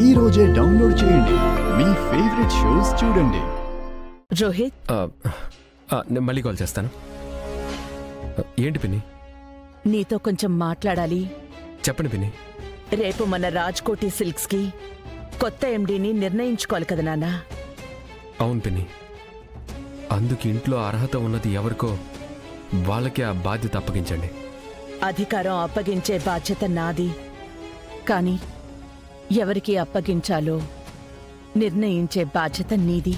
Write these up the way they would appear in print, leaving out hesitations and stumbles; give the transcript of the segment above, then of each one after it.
ఈ రోజే డౌన్లోడ్ చేయండి, మీ ఫేవరెట్ షోస్ చూడండి. రోహిత్, నేను మళ్ళీ కాల్ చేస్తాను. ఏంటి పిన్ని? నీతో కొంచెం మాట్లాడాలి. చెప్పండి పిన్ని. రేపు మన రాజ్కోటి సిల్క్స్ కి కొత్త ఎండీని నిర్ణయించుకోవాలి కదా నాన్న. అవును పిన్ని, అందుకు ఇంట్లో అర్హత ఉన్నది ఎవరికో వాళ్ళకి ఆ బాధ్యత అప్పగించండి. అధికారం అప్పగించే బాధ్యత నాది, కానీ ఎవరికి అప్పగించాలో నిర్ణయించే బాధ్యత నీది.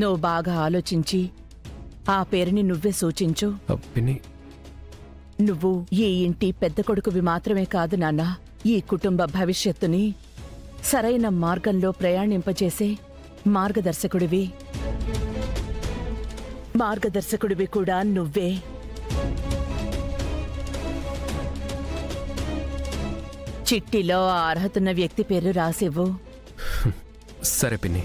నువ్వు బాగా ఆలోచించి ఆ పేరుని నువ్వే సూచించు. పిన్ని, నువ్వు ఈ ఇంటి పెద్ద కొడుకువి మాత్రమే కాదు నాన్న, ఈ కుటుంబ భవిష్యత్తుని సరైన మార్గంలో ప్రయాణింపచేసే మార్గదర్శకుడివి. మార్గదర్శకుడివి కూడా నువ్వే. చిట్టిలో ఆ అర్హతున్న వ్యక్తి పేరు రాసివ్వు. సరే పిన్ని.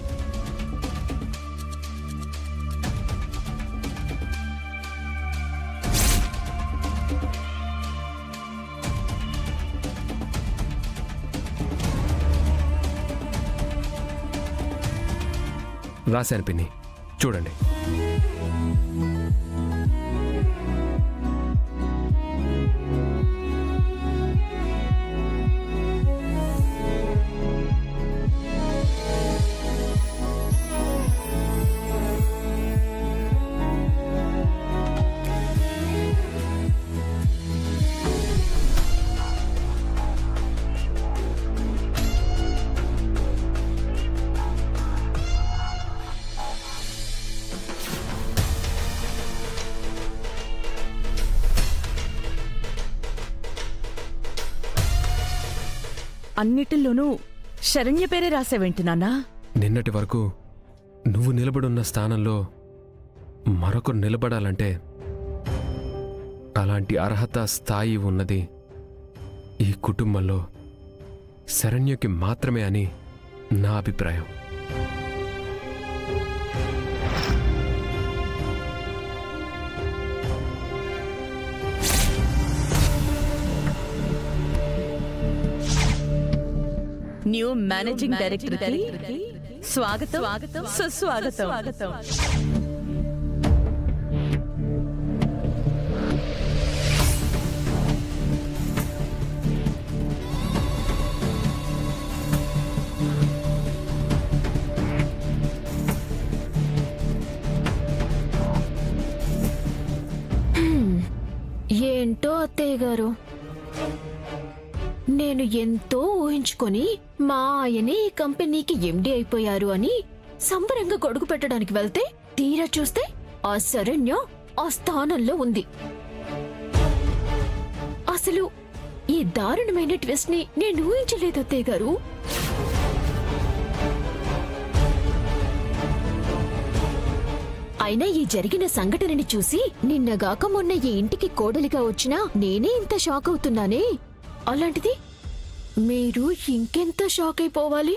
రాశాను పిన్ని, చూడండి. అన్నిటిలోనూ శరణ్య పేరే రాసావేంటి నాన్నా? నిన్నటి వరకు నువ్వు నిలబడున్న స్థానంలో మరొకరు నిలబడాలంటే అలాంటి అర్హత స్థాయి ఉన్నది ఈ కుటుంబంలో శరణ్యకి మాత్రమే అని నా అభిప్రాయం. న్యూ మేనేజింగ్ డైరెక్టర్ కి స్వాగతం, సుస్వాగతం. ఏంటో అత్తయ్య గారు, నేను ఎంతో ఊహించుకొని మా ఆయనే ఈ కంపెనీకి ఎండీ అయిపోయారు అని సంబరంగా గొడుగు పెట్టడానికి వెళ్తే తీరా చూస్తే ఆ శరణ్య ఆ స్థానంలో ఉంది. అసలు ఈ దారుణమైన ట్విస్ట్ ని నేను ఊహించలేదు అత్తయ్య గారు. అయినా ఈ జరిగిన సంఘటనని చూసి నిన్నగాక మొన్న ఈ ఇంటికి కోడలిగా వచ్చినా నేనే ఇంత షాక్ అవుతున్నానే, అలాంటిది మీరు ఇంకెంత షాక్ అయిపోవాలి.